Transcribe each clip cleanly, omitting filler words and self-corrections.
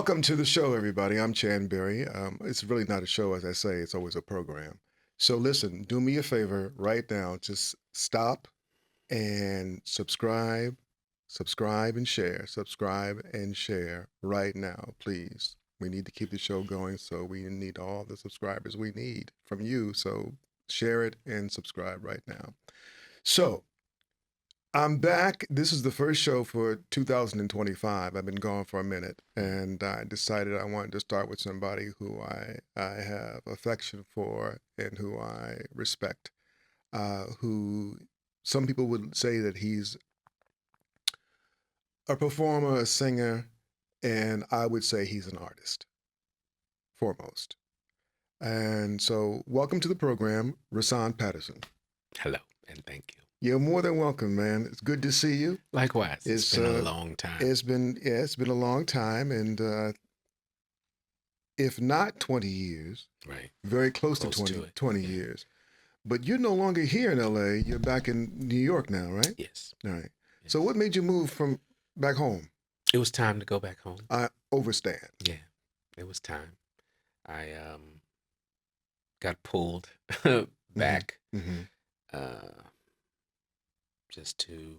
Welcome to the show, everybody. I'm Chann Berry. It's really not a show, as I say, it's always a program. So, listen, do me a favor right now. Just stop and subscribe and share right now, please. We need to keep the show going, so we need all the subscribers we need from you. So, share it and subscribe right now. So, I'm back. This is the first show for 2025. I've been gone for a minute, and I decided I wanted to start with somebody who I have affection for and who I respect. Who some people would say that he's a performer, a singer, and I would say he's an artist foremost. And so, welcome to the program, Rahsaan Patterson. Hello, and thank you. You're more than welcome, man. It's good to see you. Likewise, it's been a long time. It's been a long time, and if not 20 years, right, very close to 20 years. But you're no longer here in LA. You're back in New York now, right? Yes. All right. Yes. So what made you move from back home? It was time to go back home. I understand. Yeah, it was time. I got pulled back just to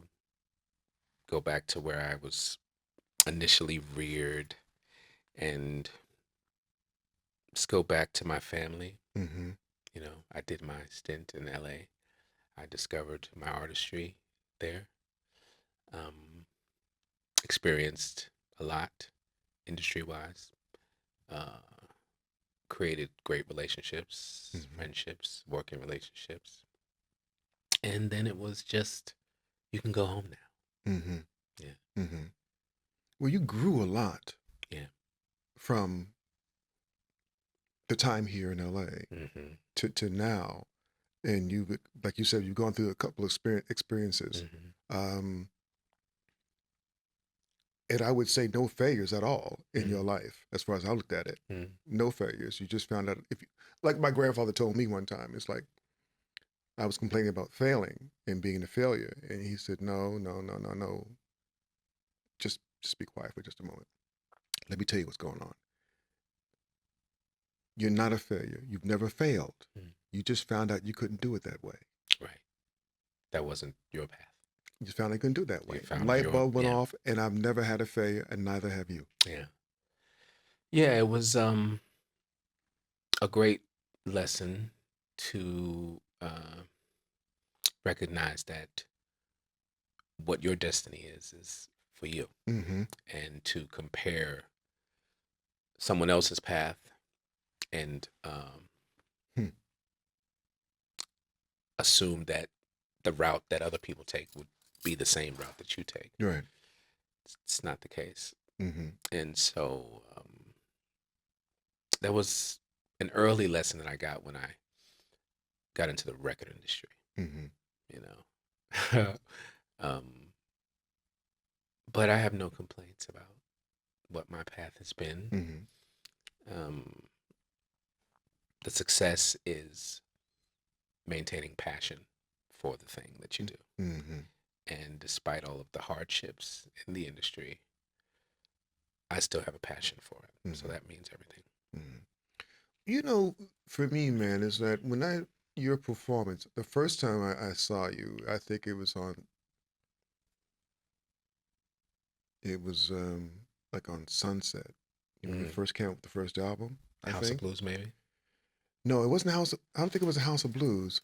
go back to where I was initially reared and just go back to my family. You know, I did my stint in LA. I discovered my artistry there. Experienced a lot industry-wise. Created great relationships, friendships, working relationships. And then it was just, you can go home now. Yeah. Well, you grew a lot. Yeah. From the time here in LA to now, and you, like you said, you've gone through a couple of experiences, and I would say no failures at all in your life, as far as I looked at it. No failures. You just found out like my grandfather told me one time, it's like I was complaining about failing and being a failure, and he said, no, just be quiet for just a moment. Let me tell you what's going on. You're not a failure. You've never failed. You just found out you couldn't do it that way. Right. That wasn't your path. You just found out you couldn't do it that way. Light bulb went off, and I've never had a failure, and neither have you. Yeah. Yeah, it was a great lesson to recognize that what your destiny is for you, and to compare someone else's path and assume that the route that other people take would be the same route that you take. Right. It's not the case. And so that was an early lesson that I got when I got into the record industry. You know, but I have no complaints about what my path has been. The success is maintaining passion for the thing that you do. And despite all of the hardships in the industry, I still have a passion for it. So that means everything. You know, for me, man, is that when your performance, the first time I saw you, I think it was like on Sunset. When you first came out with the first album. House of Blues, maybe? No, it wasn't I don't think it was a House of Blues,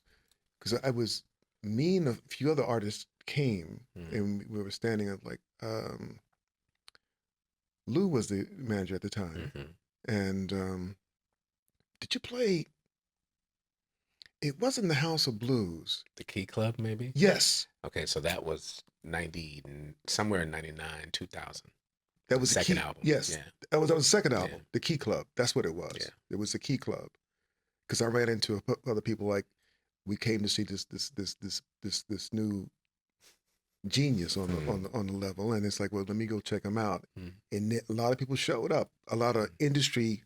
because me and a few other artists came, and we were standing up like, Lou was the manager at the time. And did you play? It wasn't the House of Blues. The Key Club, maybe? Yes. Okay, so that was somewhere in 99, 2000. That was the second album. Yes. Yeah. That was the second album. Yeah. The Key Club. That's what it was. Yeah. It was the Key Club. Because I ran into other people, like, we came to see this new genius on the level, and it's like, well, let me go check him out. And a lot of people showed up. A lot of industry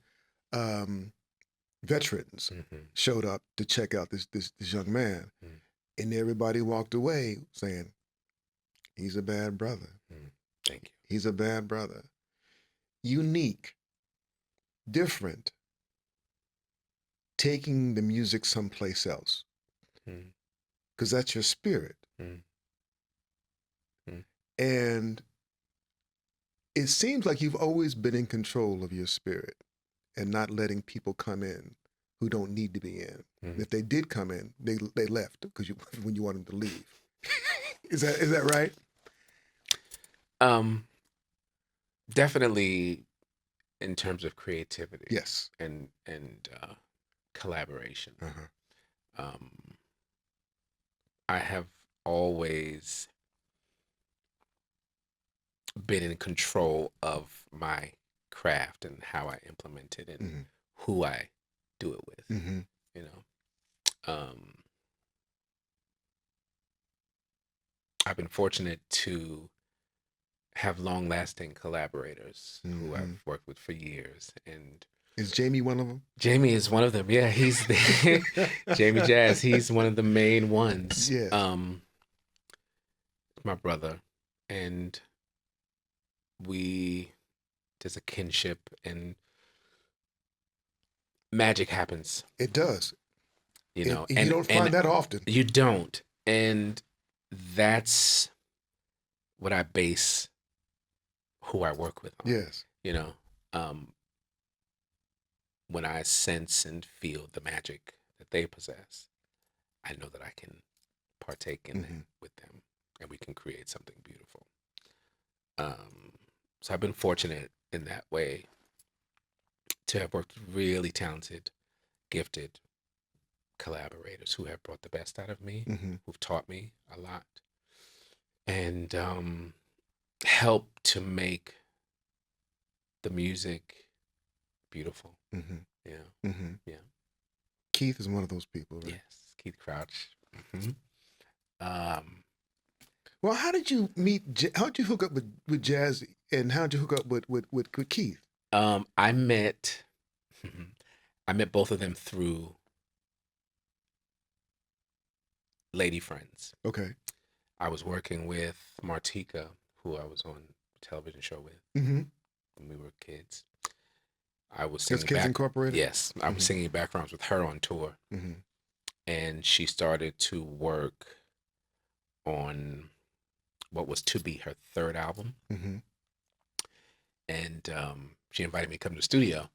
veterans showed up to check out this young man, and everybody walked away saying, he's a bad brother. Thank you. He's a bad brother. Unique. different taking the music someplace else, because that's your spirit. And it seems like you've always been in control of your spirit and not letting people come in who don't need to be in. If they did come in, they left because when you want them to leave. Is that right? Definitely in terms of creativity. Yes. And collaboration. I have always been in control of my craft and how I implement it and who I do it with. You know, I've been fortunate to have long-lasting collaborators who I've worked with for years. And is Jamie one of them? Jamie is one of them. Yeah, he's the Jamie Jazz. He's one of the main ones. Yes. My brother, and there's a kinship, and magic happens. It does. You know, and you don't find that often. You don't, and that's what I base who I work with on. Yes. You know, when I sense and feel the magic that they possess, I know that I can partake in it with them, and we can create something beautiful. So I've been fortunate in that way to have worked with really talented, gifted collaborators who have brought the best out of me, who've taught me a lot, and helped to make the music beautiful. Yeah. Yeah. Keith is one of those people, right? Yes, Keith Crouch. Well, how did you meet? How did you hook up with Jazz, and how did you hook up with Keith? I met both of them through lady friends. Okay. I was working with Martika, who I was on a television show with when we were kids. I was singing Kids Incorporated? Yes, I was singing backgrounds with her on tour, and she started to work on what was to be her third album. And she invited me to come to the studio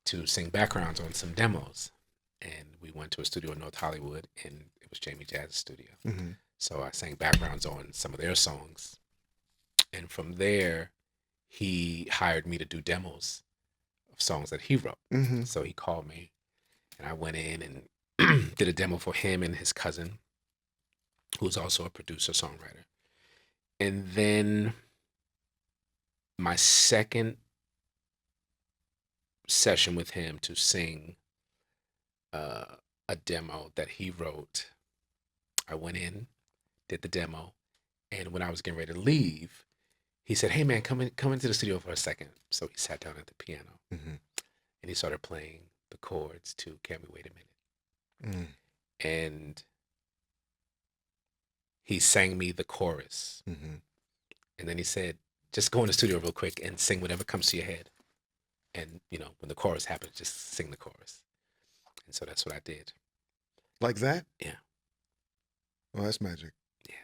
to sing backgrounds on some demos. And we went to a studio in North Hollywood, and it was Jamie Jazz's studio. So I sang backgrounds on some of their songs. And from there, he hired me to do demos of songs that he wrote. So he called me, and I went in and did a demo for him and his cousin, who's also a producer, songwriter. And then my second session with him to sing a demo that he wrote, I went in, did the demo, and when I was getting ready to leave, he said, "Hey man, come into the studio for a second." So he sat down at the piano and he started playing the chords to "Can We Wait a Minute?" And he sang me the chorus. And then he said, "Just go in the studio real quick and sing whatever comes to your head. And, you know, when the chorus happens, just sing the chorus." And so that's what I did. Like that? Yeah. Oh, that's magic. Yeah.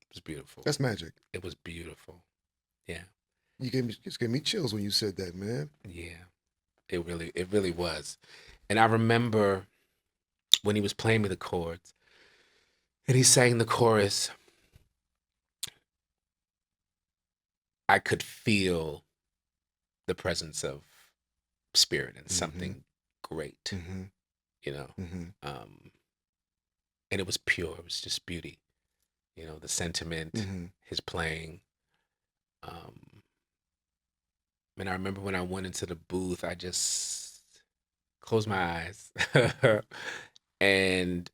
It was beautiful. That's magic. It was beautiful. Yeah. You just gave me chills when you said that, man. Yeah. It really was. And I remember when he was playing me the chords and he sang the chorus, I could feel the presence of spirit and something great, you know. And it was pure. It was just beauty, you know, the sentiment, his playing. And I remember when I went into the booth, I just closed my eyes and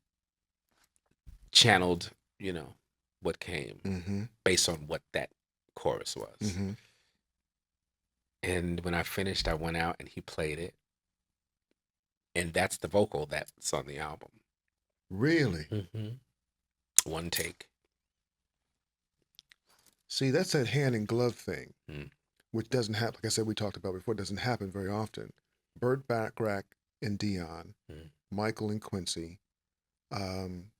channeled, you know, what came based on what that chorus was. And when I finished, I went out and he played it. And that's the vocal that's on the album. Really? One take. See, that's that hand in glove thing, which doesn't happen. Like I said, we talked about before, it doesn't happen very often. Burt Bacharach and Dion, Mm. Michael and Quincy. Um,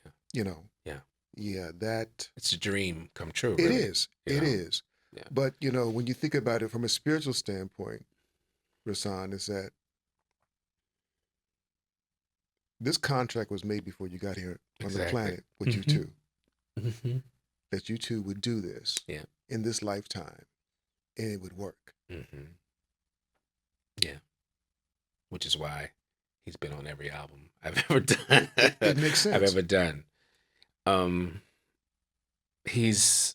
Yeah. you know, Yeah. yeah, that It's a dream come true, it really. is. You It know? is. Yeah. But when you think about it from a spiritual standpoint, Rahsaan, is that this contract was made before you got here on the Exactly. planet with you Hmm. two. Hmm. That you two would do this Yeah. in this lifetime, and it would work. Hmm. Yeah. Which is why he's been on every album I've ever done. It makes I've sense. ever done. Um, he's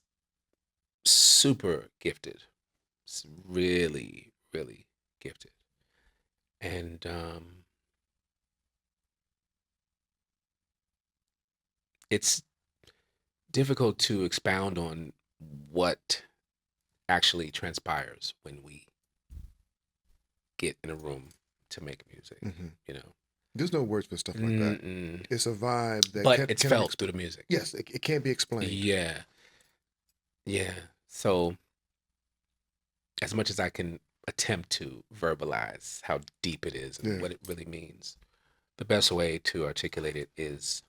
super gifted. Really, really gifted. And it's difficult to expound on what actually transpires when we get in a room to make music, Hmm. you know. There's no words for stuff like that. Mm-mm. It's a vibe that But it's cannot felt explain. through the music. Yes, it can't be explained. Yeah. Yeah. So as much as I can attempt to verbalize how deep it is and Yeah, what it really means, the best way to articulate it is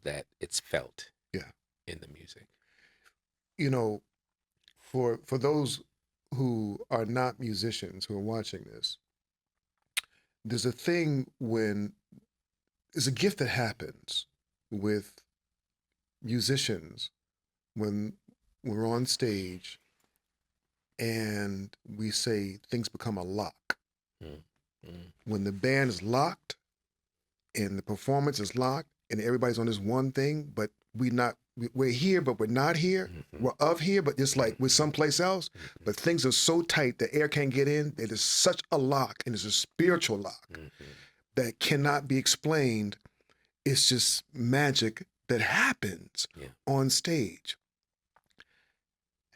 that it's felt yeah. in the music. You know, for those who are not musicians who are watching this, there's a thing when there's a gift that happens with musicians when we're on stage and we say things become a lock. Mm, mm, When the band is locked and the performance is locked and everybody's on this one thing, but we're here, but we're not here. mhm, We're of here, but just like we're mhm, someplace else. mhm, But things are so tight, the air can't get in. It is such a lock, and it's a spiritual lock mhm. that cannot be explained. It's just magic that happens Yeah. on stage.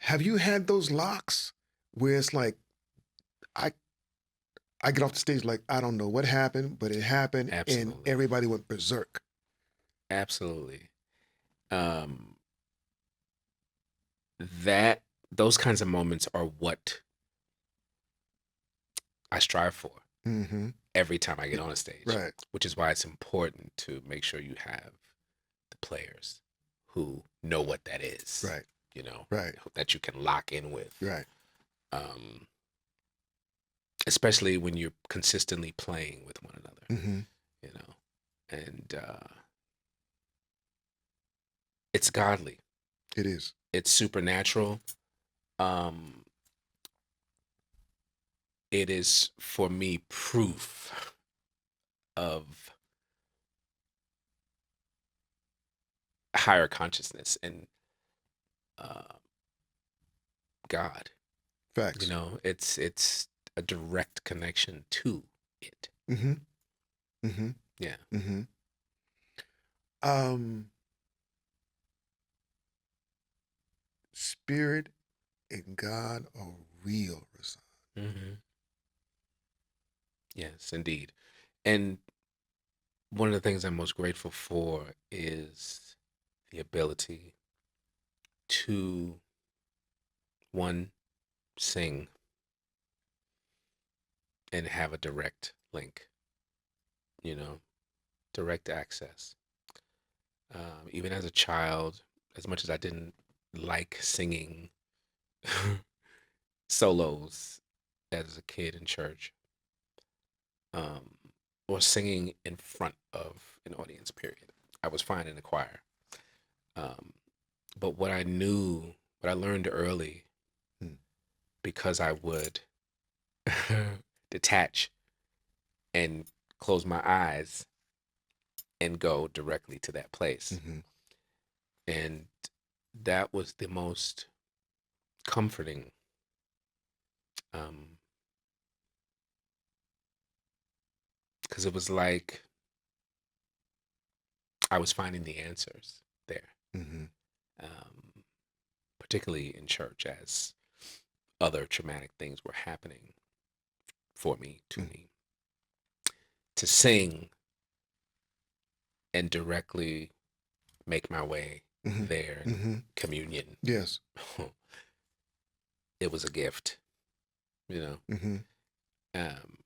Have you had those locks where it's like I I get off the stage like I don't know what happened, but it happened, and Absolutely. everybody went berserk. Absolutely. Um, that those kinds of moments are what I strive for Mm-hmm. every time I get on a stage, Right. which is why it's important to make sure you have the players who know what that is, Right. you know, Right. that you can lock in with. Right. Um, especially when you're consistently playing with one another, Mm-hmm. you know, and it's godly, It is. it's supernatural. Um, it is for me proof of higher consciousness and uh, God. You Facts. know, it's a direct connection to it. Mm-hmm. Mm-hmm. Yeah. Mm-hmm. Um, Spirit and God are real, Rahsaan. Hmm. Yes, indeed. And one of the things I'm most grateful for is the ability to one sing and have a direct link, you know, direct access. Even as a child, as much as I didn't like singing solos as a kid in church, um, or singing in front of an audience, period. I was fine in the choir. Um, but what I learned early, Hmm. because I would detach and close my eyes and go directly to that place. Mm-hmm. And that was the most comforting, because it was like I was finding the answers there, Mm-hmm. um, particularly in church as other traumatic things were happening for me, to Mm-hmm. me. To sing and directly make my way there Mm-hmm. in Mm-hmm. communion, Yes. it was a gift, you know. Mm-hmm. Um,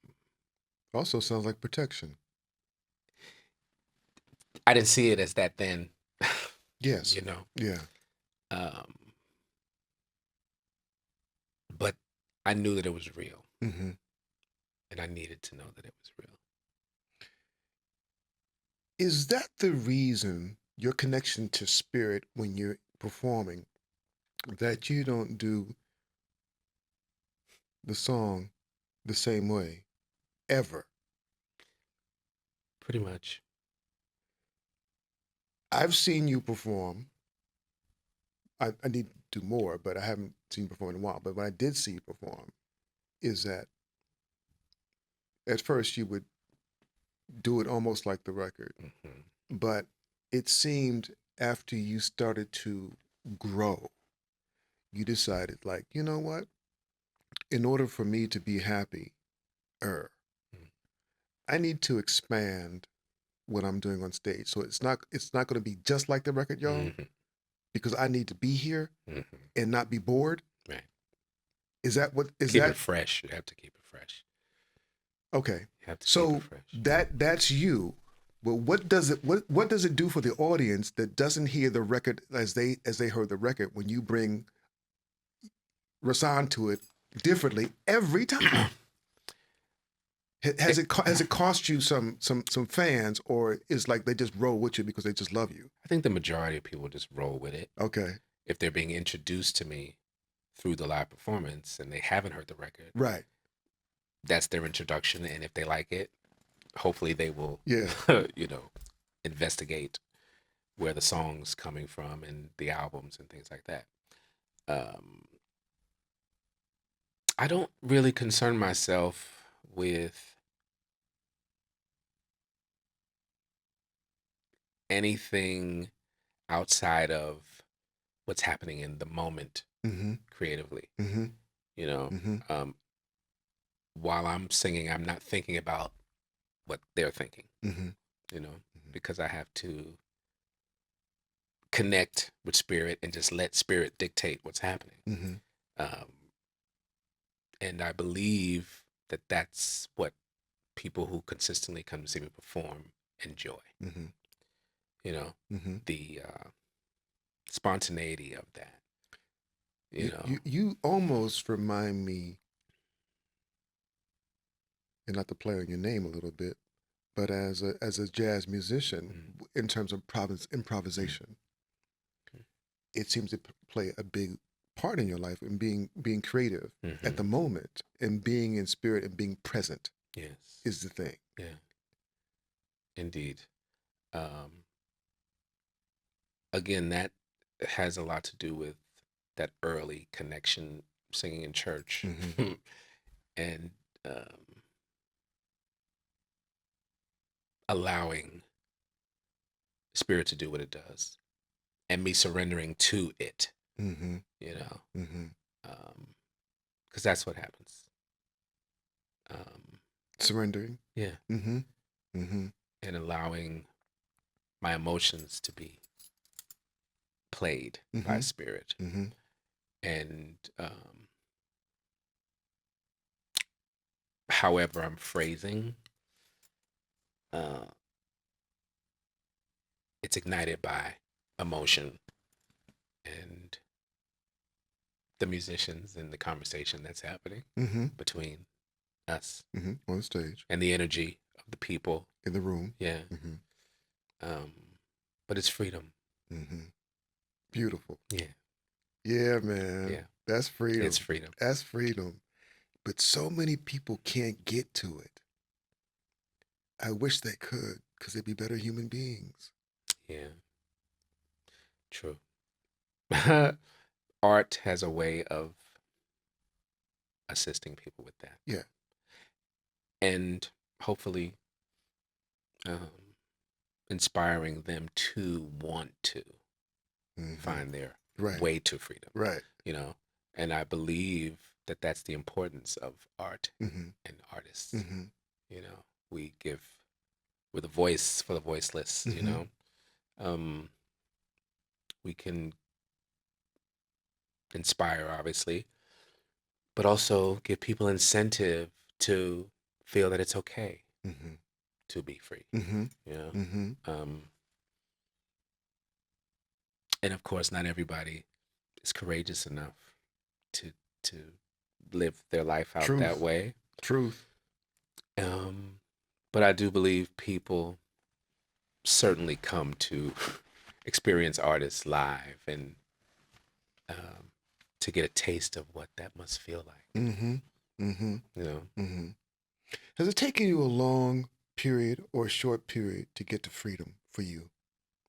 Also sounds like protection. I didn't see it as that then, Yes. you know. Yeah. Um, but I knew that it was real, Mm-hmm. and I needed to know that it was real. Is that the reason your connection to spirit when you're performing that you don't do the song the same way ever? Pretty much. I've seen you perform. I need to do more, but I haven't seen you perform in a while. But when I did see you perform, is that at first you would do it almost like the record, Mm-hmm. but it seemed after you started to grow, you decided, like, you know what? In order for me to be happy, I need to expand what I'm doing on stage. So it's not going to be just like the record, y'all, Mm-hmm. because I need to be here Mm-hmm. and not be bored. Right. Is that what is Keep it that fresh. You have to keep it fresh. okay? You have to keep it So fresh. that's you. But what does it do for the audience that doesn't hear the record as they heard the record when you bring Rahsaan to it differently every time? Has it cost you some fans, or is like they just roll with you because they just love you? I think the majority of people just roll with it. Okay, If they're being introduced to me through the live performance and they haven't heard the record, right, that's their introduction. And if they like it, hopefully they will, yeah, investigate where the song's coming from and the albums and things like that. Um, I don't really concern myself with anything outside of what's happening in the moment mm-hmm, creatively. mm-hmm, You know, mm-hmm, um, while I'm singing, I'm not thinking about what they're thinking, mm-hmm, because I have to connect with spirit and just let spirit dictate what's happening. mm-hmm, Um, and I believe that that's what people who consistently come to see me perform enjoy. mm-hmm, You know, mm-hmm. the spontaneity of that. You You, know, you you almost remind me, and not to play on your name a little bit, but as a jazz musician, mm, in terms of improvisation, it seems to play a big part in your life in being creative at mm-hmm. the moment and being in spirit and being present Yes, is the thing. yeah, indeed. Um, Again, that has a lot to do with that early connection, singing in church, Mm-hmm. and um, allowing spirit to do what it does, and me surrendering to it. Mm-hmm. You know, Mm-hmm. because that's what happens. Um, Surrendering. yeah, Mm-hmm. Mm-hmm. and allowing my emotions to be played by Mm-hmm. spirit, Mm-hmm. and however I'm phrasing, uh, it's ignited by emotion and the musicians and the conversation that's happening Mm-hmm. between us Mm-hmm. On the stage, and the energy of the people. in the room. Yeah. Mm-hmm. Um, but it's freedom. Mm-hmm. Beautiful. Yeah. Yeah, man. Yeah. That's It's freedom. freedom. That's freedom. But so many people can't get to it. I wish they could, because they'd be better human beings. Yeah. True. Art has a way of assisting people with that. Yeah. And hopefully um, inspiring them to want to Mm-hmm. find their Right. way to freedom, Right. And I believe that that's the importance of art Mm-hmm. and artists. Mm-hmm. We give, we're the voice for the voiceless. Mm-hmm. Um, we can inspire, obviously, but also give people incentive to feel that it's okay to be free. Mm-hmm. You know, Mm-hmm. and of course, not everybody is courageous enough to to live their life out that Truth. way. Truth. Um, but I do believe people certainly come to experience artists live and um, to get a taste of what that must feel like. Mm-hmm. Mm-hmm. You know, Mm-hmm. Has it taken you a long period or a short period to get to freedom for you?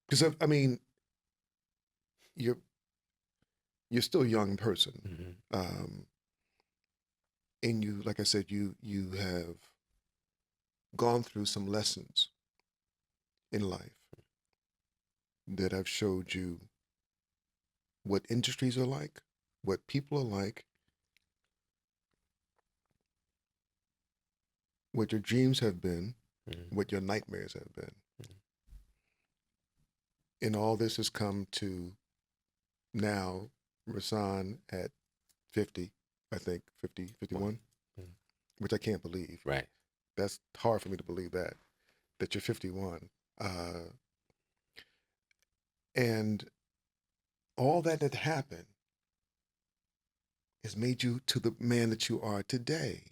Because I mean, you're you're still a young person, mm-hmm. um, and you, like I said, you have gone through some lessons in life that have showed you what industries are like, what people are like, what your dreams have been, Mm-hmm. what your nightmares have been. And all this has come to now, Rahsaan at 50, I think, 50, 51, Mm-hmm. which I can't believe. Right. That's hard for me to believe that you're 51. And all that had happened has made you to the man that you are today.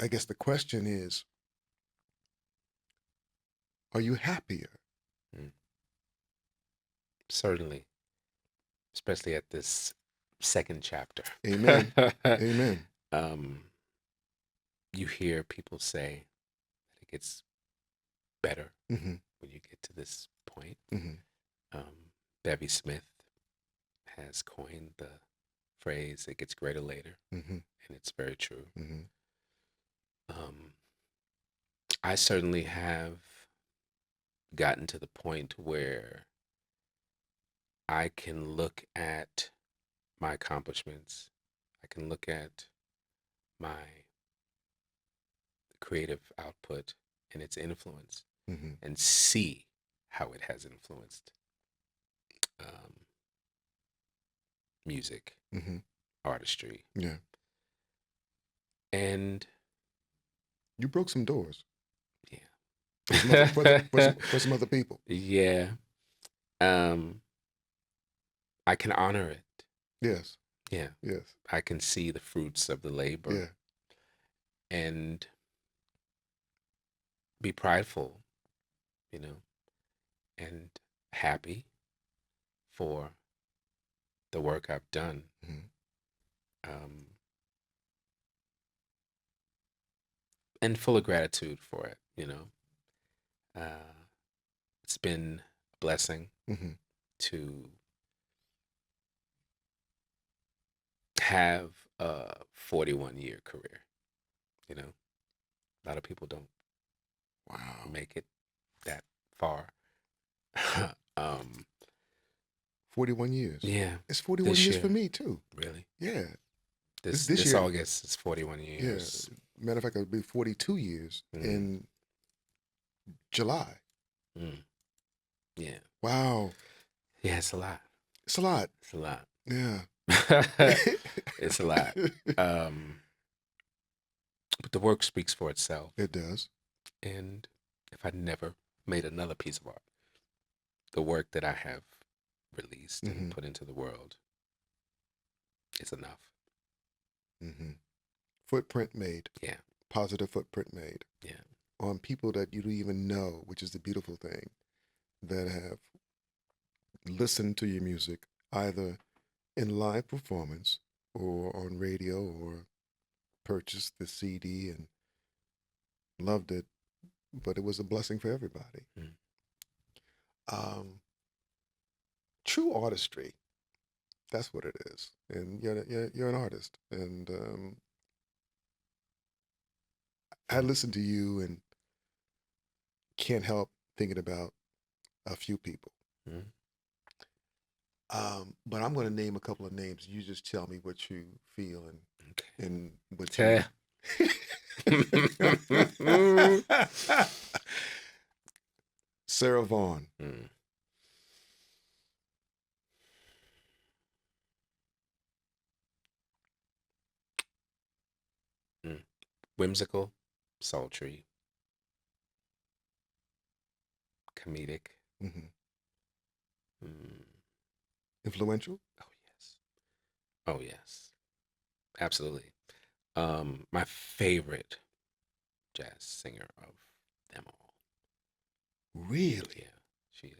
I guess the question is, are you happier? Mm. Certainly, especially at this second chapter. Amen. Amen. um, you hear people say that it gets better Mm-hmm. when you get to this point. Mm-hmm. Bevy Smith has coined the phrase "it gets greater later," Mm-hmm. and it's very true. Mm-hmm. Um, I certainly have gotten to the point where I can look at my accomplishments. I can look at my creative output and its influence Mm-hmm. and see how it has influenced um, music, Mm-hmm. artistry, Yeah. and You broke some doors for some other, yeah, for some other people. yeah. Um, I can honor it. Yes. Yeah, Yes. I can see the fruits of the labor Yeah. and be prideful, you know, and happy for the work I've done. Mm-hmm. Um, and full of gratitude for it, you know. Uh, it's been a blessing Mm-hmm. to have a 41-year career, you know. A lot of people don't Wow. make it that far. um, 41 years. yeah, It's 41 this years for year, me too. really. Yeah. This This year, August is 41 yeah. years. Matter of fact, it'll be 42 years Mm, in July. mm, yeah. Wow. Yeah, it's a lot. It's a lot. It's a lot. Yeah. It's a lot. Um, but the work speaks for itself. It does. And if I never made another piece of art, the work that I have released and Mm-hmm. put into the world is enough. Mm-hmm. Footprint made. Yeah, Positive footprint made yeah. on people that you don't even know, which is the beautiful thing, that have listened to your music either in live performance or on radio or purchased the CD and loved it, but it was a blessing for everybody. Mm. Um, true artistry, that's what it is. And you're an artist. And I Mm. listen to you and can't help thinking about a few people. Mm. But I'm going to name a couple of names. You just tell me what you feel and what you. Okay. Mm. Sarah Vaughan, Mm. Mm. Whimsical, sultry, comedic. Mm-hmm. Mm, Influential? oh yes. Oh yes. Absolutely. My favorite jazz singer of them all. Really? Yeah, she is.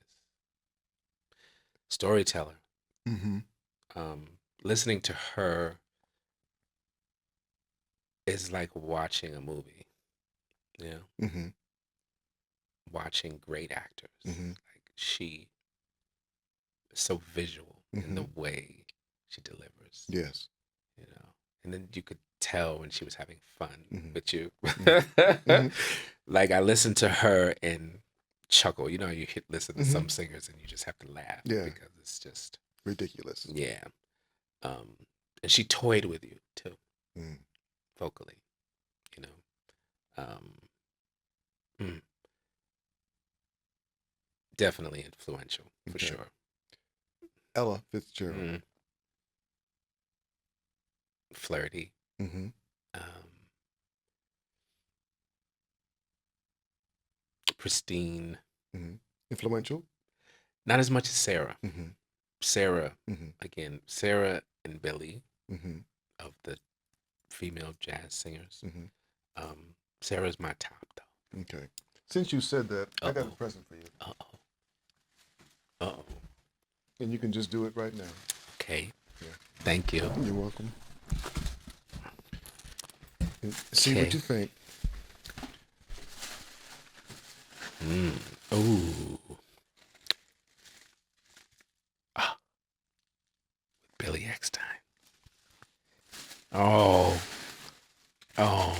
Storyteller. Mm-hmm. Listening to her is like watching a movie. You know, Mm-hmm. watching great actors. Mm-hmm. Like she is so visual in Mm-hmm. the way she delivers. Yes. You know, and then you could tell when she was having fun Mm-hmm. with you. Mm-hmm. Like I listened to her and chuckle. You know, you listen to Mm-hmm. some singers and you just have to laugh Yeah. because it's just Ridiculous. yeah. Um, and she toyed with you too, Mm. vocally. You know, mm, definitely influential for Okay. sure. Ella Fitzgerald. Mm, flirty. Mm-hmm. Um, pristine. Mm-hmm. Influential? Not as much as Sarah. Mm-hmm. Sarah, Mm-hmm. again, Sarah and Billy Mm-hmm. of the female jazz singers. Mm-hmm. Sarah's my top though. Okay. Since you said that, I Uh got a oh. present for you. Uh oh. Uh oh. And you can just do it right now. Okay. Yeah. Thank you. You're welcome. And see Okay. what you think. Ooh. Ah, Billy Eckstein. Oh. Oh.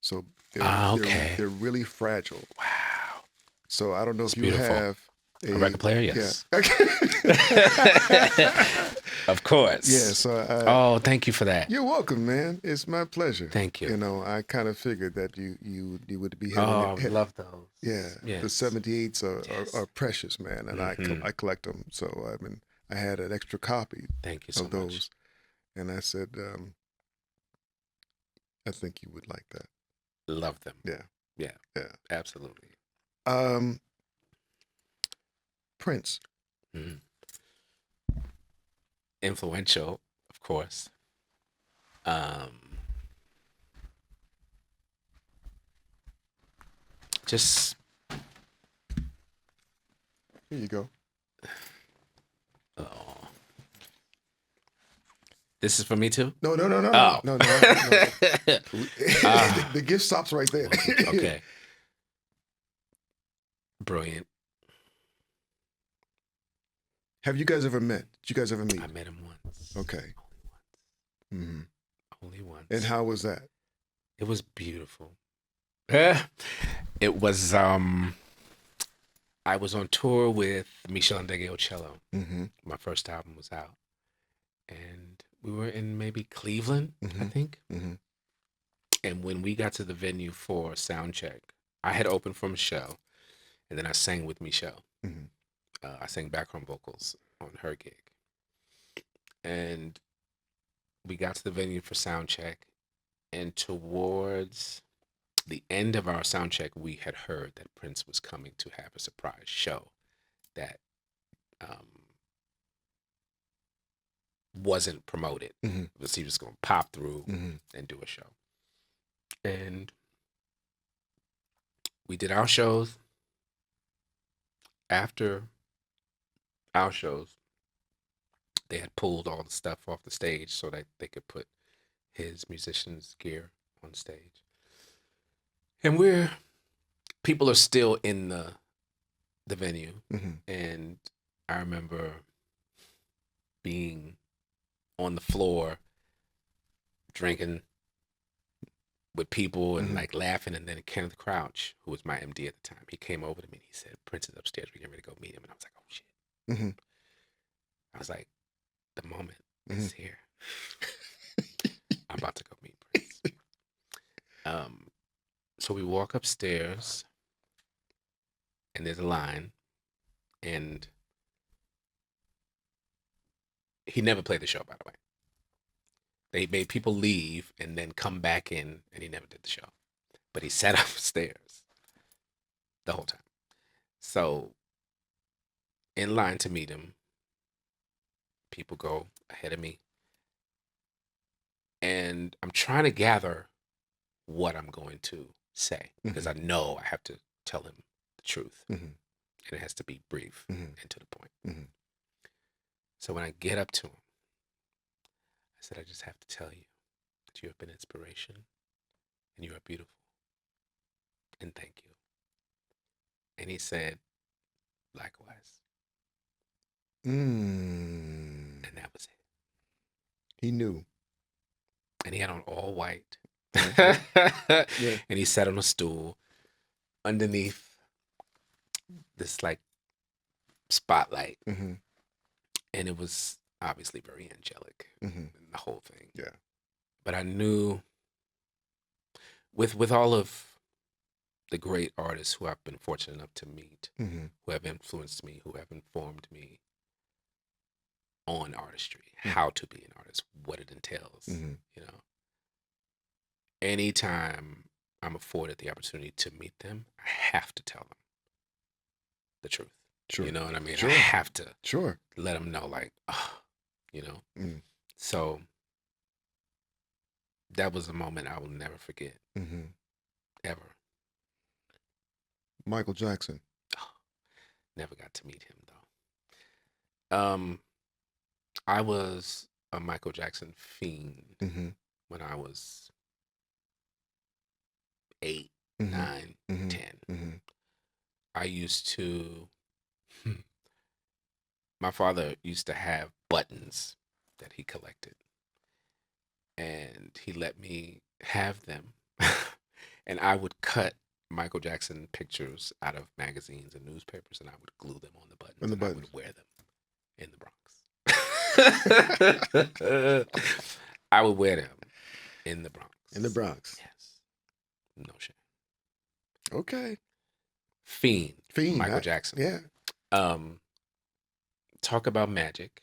So Okay. they're really fragile. Wow. So I don't know It's if you beautiful. have A record player, yes. Yeah. Of course. Yeah. So Oh, thank you for that. you're welcome, man. It's my pleasure. Thank you. You know, I kind of figured that you would be having Oh, I love those. yeah. Yes. The 78s Yes. are precious, man, and Mhm. I collect them. So I had an extra copy Thank you so of those, much. and I said I think you would like that. Love them. Yeah. Yeah. Yeah. Absolutely. Prince. Mhm. Influential, of course. Just Here you go. oh. This is for me too? No. Oh. No. Ah. The gift stops right there. Okay. Brilliant. Have you guys ever met? Did you guys ever meet? I met him once. Okay. Only once. Mm-hmm. Only once. And how was that? It was beautiful. It was I was on tour with Michel Ndegeocello. Mm-hmm. My first album was out. And we were in maybe Cleveland, I Mhm. think. Mm-hmm. And when we got to the venue for sound check, I had opened for Michelle, and then I sang with Michelle. Mhm. I sang background vocals on her gig. And we got to the venue for sound check, and towards the end of our sound check, we had heard that Prince was coming to have a surprise show that wasn't promoted. Mhm. Because he was going to pop through Mm-hmm. and do a show. And we did our shows. After our shows, they had pulled all the stuff off the stage so that they could put his musicians' gear on stage. And people are still in the venue. Mm-hmm. And I remember being on the floor drinking with people and Mhm. like laughing, and then Kenneth Crouch, who was my MD at the time, he came over to me and he said, Prince is upstairs, we're getting ready to go meet him. And I was like, oh shit. Mm-hmm. I was like, the moment Mhm. is here. I'm about to go meet Prince. So we walk upstairs and there's a line, and he never played the show, by the way. They made people leave and then come back in, and he never did the show. But he sat upstairs the whole time. So, in line to meet him, people go ahead of me, and I'm trying to gather what I'm going to say because I know I have to tell him the truth, and it has to be brief and to the point. So when I get up to him, I said, I just have to tell you that you have been inspiration, and you are beautiful, and thank you. And he said, likewise. Mm. And that was it. He knew. And he had on all white. Yeah. And he sat on a stool underneath this like spotlight. Mm-hmm. And it was obviously very angelic, Mm-hmm. the whole thing. Yeah. But I knew with all of the great artists who I've been fortunate enough to meet, Mm-hmm. who have influenced me, who have informed me on artistry, how to be an artist, what it entails, Mm-hmm. you know. Anytime I'm afforded the opportunity to meet them, I have to tell them the truth. Sure. You know what I mean? Sure. I have to Sure. let them know, like, you know. Mm. So that was a moment I will never forget, ever. Michael Jackson. Never got to meet him though. I was a Michael Jackson fiend when I was 8, 9, 10. I used to. My father used to have buttons that he collected, and he let me have them, and I would cut Michael Jackson pictures out of magazines and newspapers, and I would glue them on the buttons, and I would wear them in the Bronx. I would wear them in the Bronx. In the Bronx. Yes. No shame. Okay. Fiend. Fiend. Michael Jackson. Yeah. Talk about magic.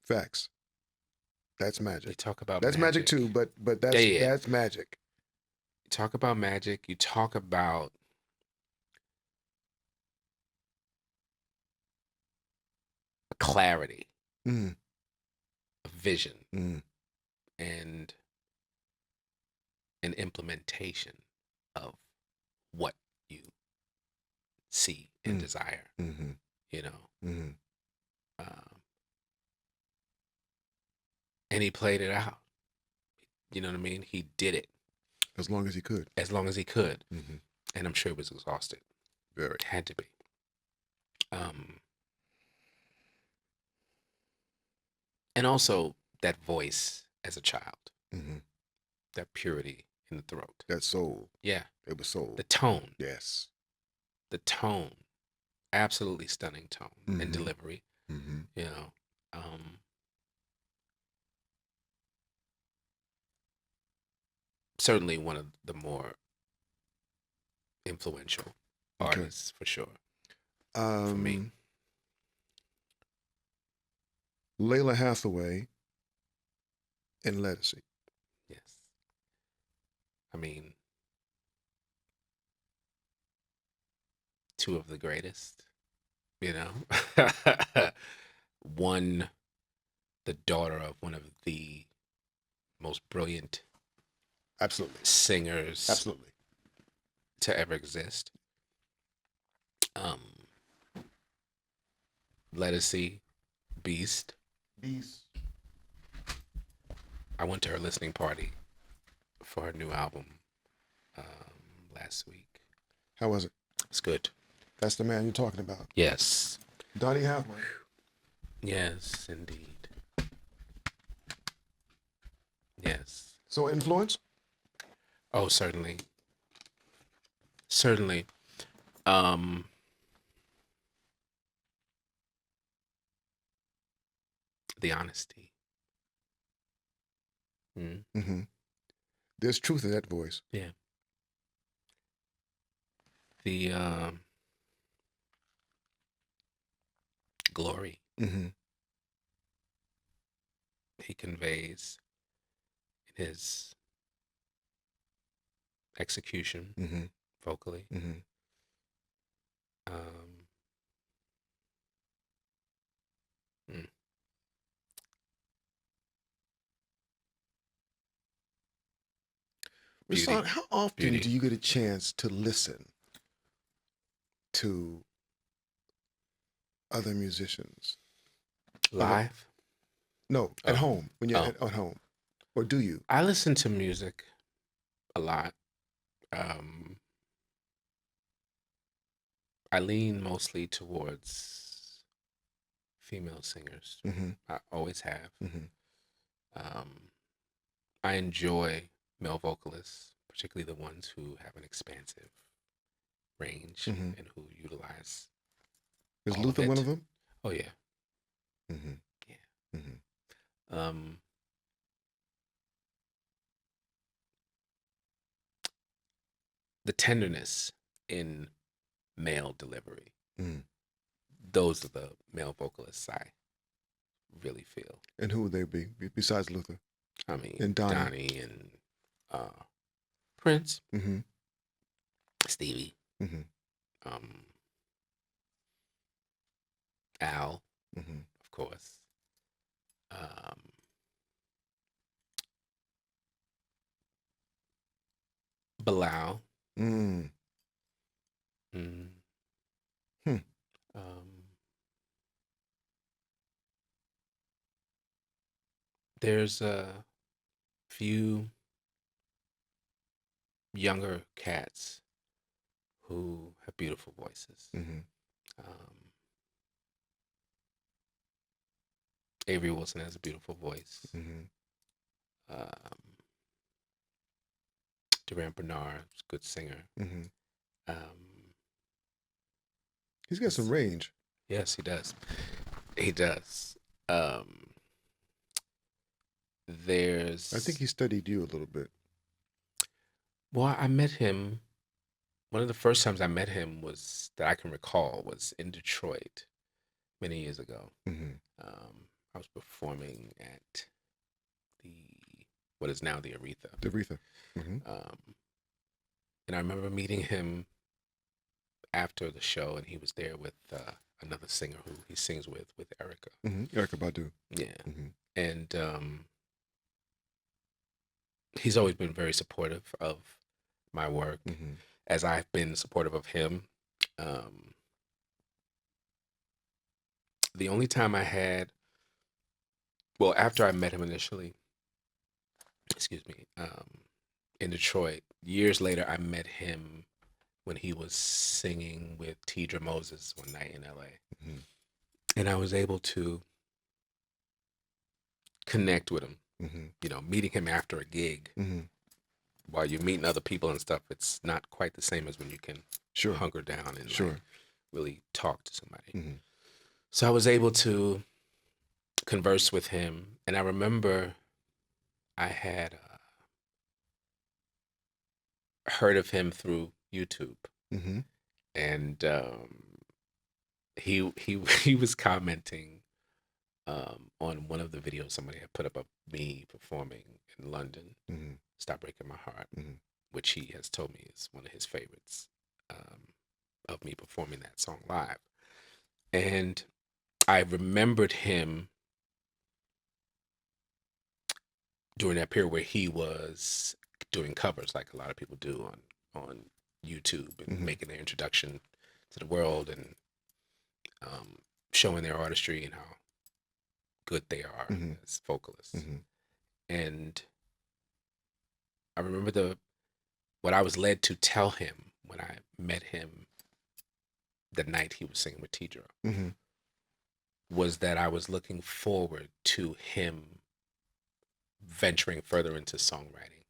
Facts. That's magic. You talk about that's magic too, but that's magic. You talk about magic. You talk about clarity, a vision, and an implementation of what you see and desire. You know, and he played it out. You know what I mean? He did it as long as he could. As long as he could, and I'm sure he was exhausted. Very. Had to be. And also that voice as a child, that purity in the throat, that soul. Yeah, it was soul. The tone. Yes. The tone, absolutely stunning tone and delivery. You know, certainly one of the more influential artists for sure. For me, Layla Hathaway and Ledisi. Yes. I mean, two of the greatest, you know. One, the daughter of one of the most brilliant singers to ever exist. Ledisi, Beast. I went to her listening party for her new album last week. How was it? It's good. That's the man you're talking about. Yes. Donny Hathaway. Yes, indeed. Yes. So influence? Oh, certainly. Certainly. The honesty. There's truth in that voice. Yeah. The glory he conveys in his execution vocally. Um, mm, Rahsaan, beauty, how often do beauty, you get a chance to listen to other musicians? Other live. No, at Oh, home when you're oh, at home, or do you? I listen to music a lot. Um, I lean mostly towards female singers. Mm-hmm. I always have. Mm-hmm. Um, I enjoy male vocalists, particularly the ones who have an expansive range Mm-hmm. and who utilize Is all of Luther one of it. them? Oh yeah, Mm-hmm. yeah. Mm-hmm. Um, the tenderness in male delivery. Mm. Those are the male vocalists I really feel. And who would they be besides Luther I mean, and Donnie? Donnie and uh, Prince, Mm-hmm. Stevie, Mm-hmm. um, Al, Mm-hmm. of course. Um, Bilal. Mm. Mm, Hmm. um, there's a few younger cats who have beautiful voices. Mm-hmm. Um, Avery Wilson has a beautiful voice. Mm-hmm. Um, Durant Bernard is a good singer. Mm-hmm. Um, He's got some range. yes, he does. He does. Um, I think there's he studied you a little bit. well, I met him. One of the first times I met him was that I can recall was in Detroit many years ago. Mm-hmm. I was performing at the what is now the Aretha, Aretha. Mm-hmm. um, and I remember meeting him after the show, and he was there with another singer who he sings with Erica. Mm-hmm. Erica Badu. Yeah, Mm-hmm. and he's always been very supportive of my work, Mm-hmm. as I've been supportive of him. Um, the only time I had, well, after I met him initially, excuse me, in Detroit, years later, I met him when he was singing with Tidra Moses one night in LA. Mm-hmm. And I was able to connect with him, Mm-hmm. meeting him after a gig. Mm-hmm. While you're meeting other people and stuff, it's not quite the same as when you can Sure. hunker down and Sure. like really talk to somebody. Mm-hmm. So I was able to converse with him, and I remember I had heard of him through YouTube, Mm-hmm. and he he was commenting on one of the videos somebody had put up of me performing in London. Mm-hmm. "Stop Breaking My Heart," Mm-hmm. which he has told me is one of his favorites, of me performing that song live. And I remembered him during that period where he was doing covers, like a lot of people do on YouTube, and Mm-hmm. making their introduction to the world, and um, showing their artistry and how good they are Mm-hmm. as vocalists. Mm-hmm. And I remember what I was led to tell him when I met him the night he was singing with Tidra Mm-hmm. was that I was looking forward to him venturing further into songwriting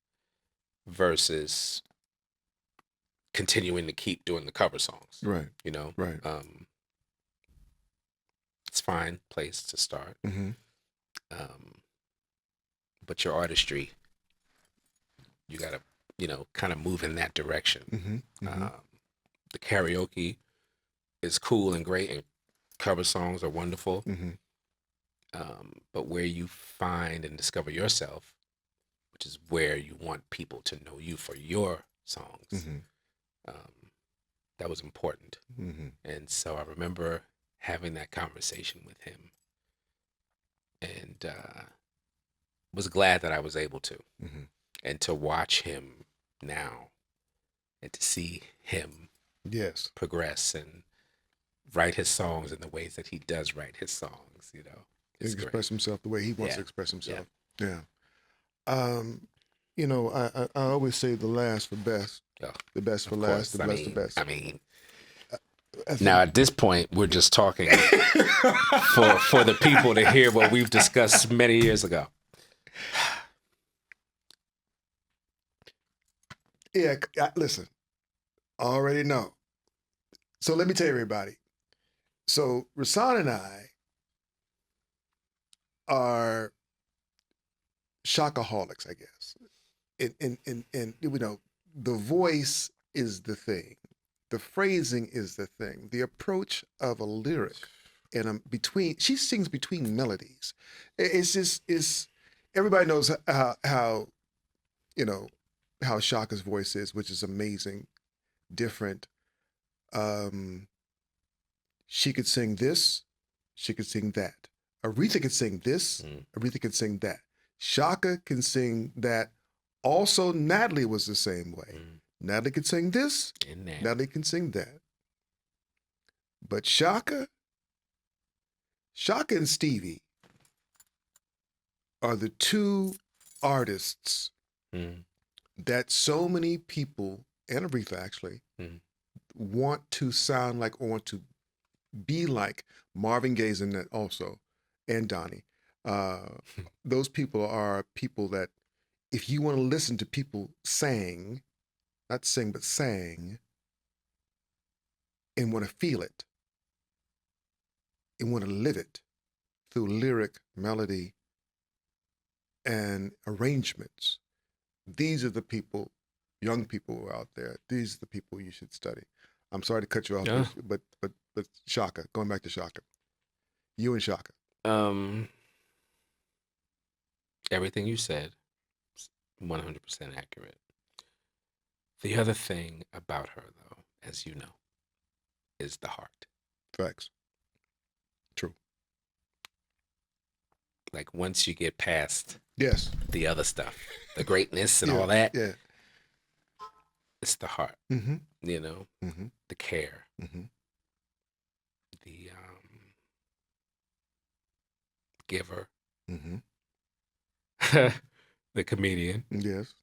versus continuing to keep doing the cover songs. Right. You know, Right. It's fine place to start, Mm-hmm. but your artistry, you gotta, kind of move in that direction. Mm-hmm. Mm-hmm. The karaoke is cool and great, and cover songs are wonderful. Mm-hmm. But where you find and discover yourself, which is where you want people to know you for your songs, Mm-hmm. um, that was important. Mm-hmm. And so I remember having that conversation with him, and was glad that I was able to, Mm-hmm. and to watch him now, and to see him Yes. progress and write his songs in the ways that he does write his songs. It's great. Express himself the way he wants Yeah. to express Yeah. himself. Yeah. You know, I always say the last for best, Oh, the best for of last, course. the best for best. I mean, I now think. at this point, we're just talking for the people to hear what we've discussed many years ago. Yeah, listen, I already know. So let me tell everybody. So Rahsaan and I are shockaholics, I guess. And you know, the voice is the thing, the phrasing is the thing, the approach of a lyric, and between she sings between melodies. It's just it's everybody knows how you know how Shaka's voice is, which is amazing, different. Um, she could sing this, she could sing that. Aretha could sing this, Aretha could sing that. Shaka can sing that. Also, Natalie was the same way. Natalie could sing this, Natalie can sing that. But Shaka and Stevie are the two artists that so many people, and Aretha actually, want to sound like or want to be like. Marvin Gaye's in that also, and Donnie. Those people are people that, if you want to listen to people sang, not sing, but sang, and want to feel it, and want to live it through lyric, melody, and arrangements, these are the people, young people who are out there. These are the people you should study. I'm sorry to cut you off, Yeah. but Shaka, going back to Shaka, you and Shaka. Everything you said is 100% accurate. The other thing about her, though, as you know, is the heart. Facts. True. Like once you get past Yes. the other stuff, the greatness and Yeah. all that, Yeah. it's the heart. Mm-hmm. The care, Mm-hmm. the giver, Mm-hmm. the comedian. Yes.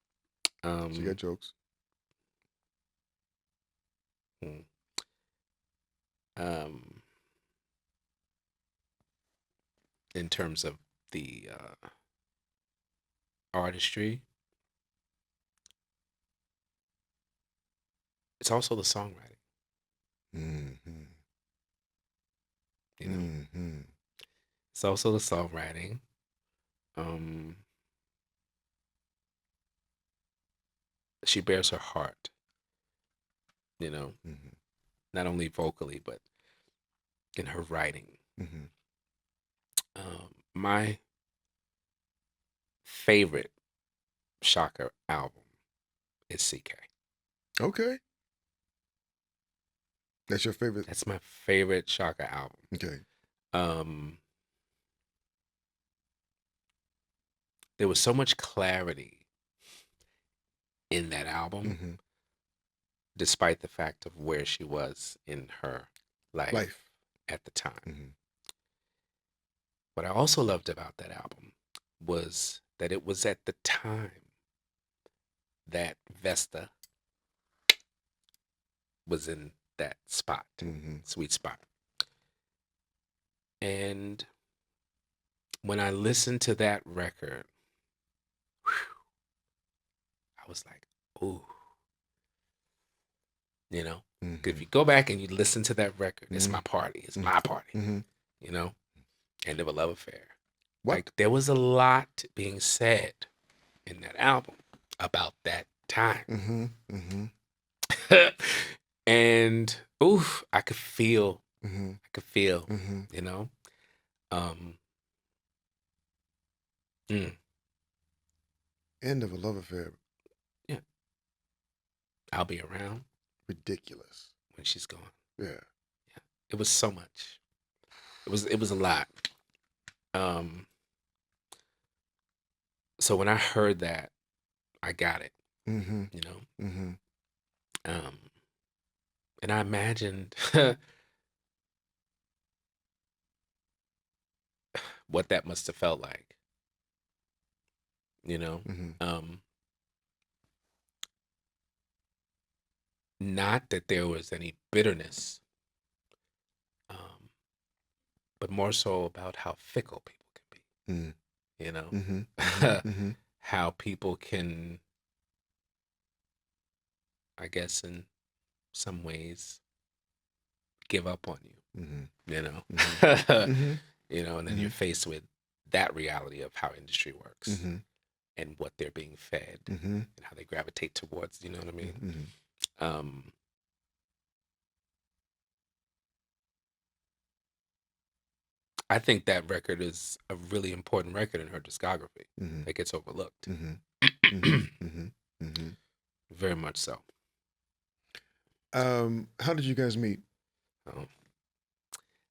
She Um, got jokes. hmm, um, in terms of the artistry, it's also the songwriting. Mm-hmm. You know, Mm-hmm. it's also the songwriting. She bears her heart. Mm-hmm. Not only vocally but in her writing. Mm-hmm. My favorite Shaka album is CK. Okay. That's your favorite. That's my favorite Shaka album. Okay. There was so much clarity in that album, Mm-hmm. despite the fact of where she was in her life at the time. Mm-hmm. What I also loved about that album was that it was at the time that Vesta was in that spot, sweet spot. And when I listened to that record, I was like, ooh, if you go back and you listen to that record, it's my party, it's my party, End of a Love Affair. What? Like there was a lot being said in that album about that time. And oof, I could feel, you know. End of a Love Affair. Yeah. I'll Be Around. Ridiculous. when she's gone. Yeah. It was so much. It was a lot. Um, so when I heard that, I got it. Mm-hmm. You know. Mm-hmm. Um, and I imagined what that must have felt like. You know. Mm-hmm. Um, Not that there was any bitterness, um, but more so about how fickle people can be. Mm-hmm. You know, Mm-hmm. Mm-hmm. how people can, I guess, in some ways, give up on you. Mm-hmm. You know, Mm-hmm. you know, and then Mm-hmm. you're faced with that reality of how industry works Mm-hmm. and what they're being fed Mm-hmm. and how they gravitate towards. You know what I mean? Mm-hmm. Um, I think that record is a really important record in her discography Mm-hmm. that gets overlooked. Mm-hmm. Mm-hmm. Mm-hmm. Mm-hmm. Very much so. How did you guys meet? Um,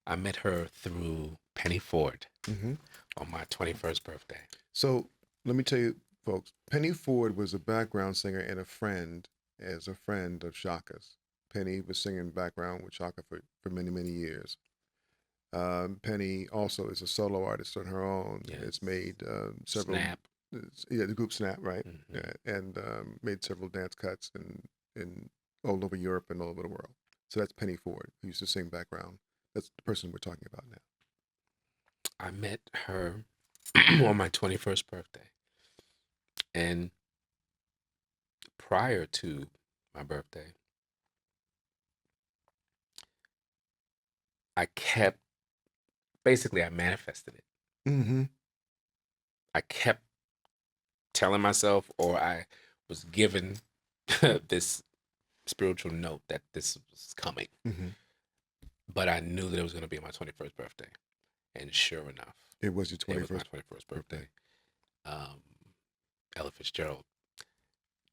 I met her through Penny Ford Mm-hmm. on my 21st birthday. So let me tell you, folks, Penny Ford was a background singer and a friend, as a friend of Shaka's. Penny was singing background with Shaka for many, many years. Penny also is a solo artist on her own. Yes. It's made several, Snap. yeah, the group Snap, right? Mm-hmm. Yeah, and made several dance cuts in all over Europe and all over the world. So that's Penny Ford, who used to sing background. That's the person we're talking about now. I met her on my 21st birthday. And prior to my birthday, I kept, basically, I manifested it. Mm-hmm. I kept telling myself, or I was given this spiritual note that this was coming. Mm-hmm. But I knew that it was going to be my 21st birthday. And sure enough, It was your it was my 21st 21st birthday. Um, Ella Fitzgerald.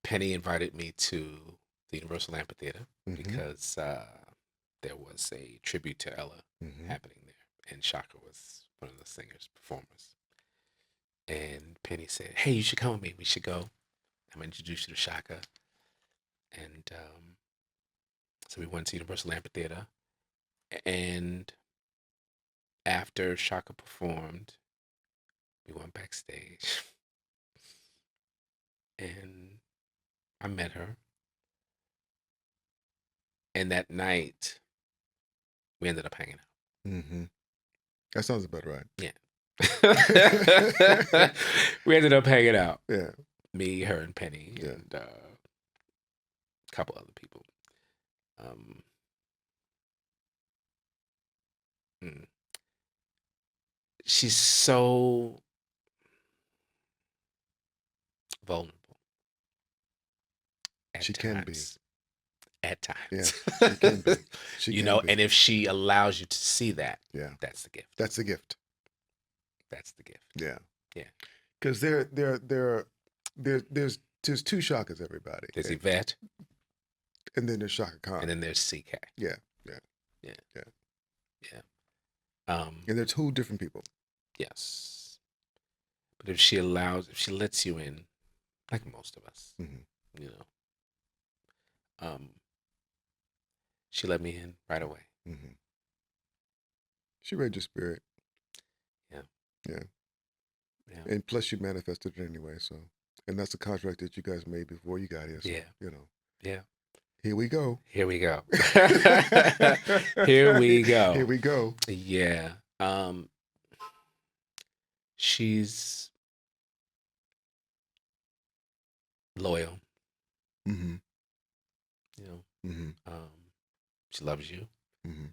Penny invited me to the Universal Amphitheater Mm-hmm. because there was a tribute to Ella Mm-hmm. happening there. And Shaka was one of the singers, performers. And Penny said, "Hey, you should come with me. We should go. I'm going to introduce you to Shaka." And so we went to Universal Amphitheater. And after Shaka performed, we went backstage. And I met her. And that night, we ended up hanging out. Mm-hmm. That sounds about right. Yeah. We ended up hanging out. Yeah. Me, her, and Penny, Yeah. and a couple other people. Um, mm. She's so vulnerable at She can be. times. At Yeah, times. she can be. She You can know, be. and if she allows you to see that, Yeah. that's the gift. That's the gift. That's the gift. Yeah. Yeah. Because there's two Shakas, everybody. There's Yvette, And then there's Shaka Khan. and then there's CK. Yeah. Yeah. Yeah. Yeah. Yeah. And they're two different people. Yes. But if she lets you in, like most of us, Mm-hmm. you know, she let me in right away. Mm-hmm. She read your spirit. Yeah. Yeah. Yeah. And plus, you manifested it anyway. So, and that's the contract that you guys made before you got here. So, Yeah. you know. Yeah. Here we go. Here we go. Here we go. Here we go. Yeah. She's loyal. Mm-hmm. You know. Mm-hmm. She loves you. Mm-hmm.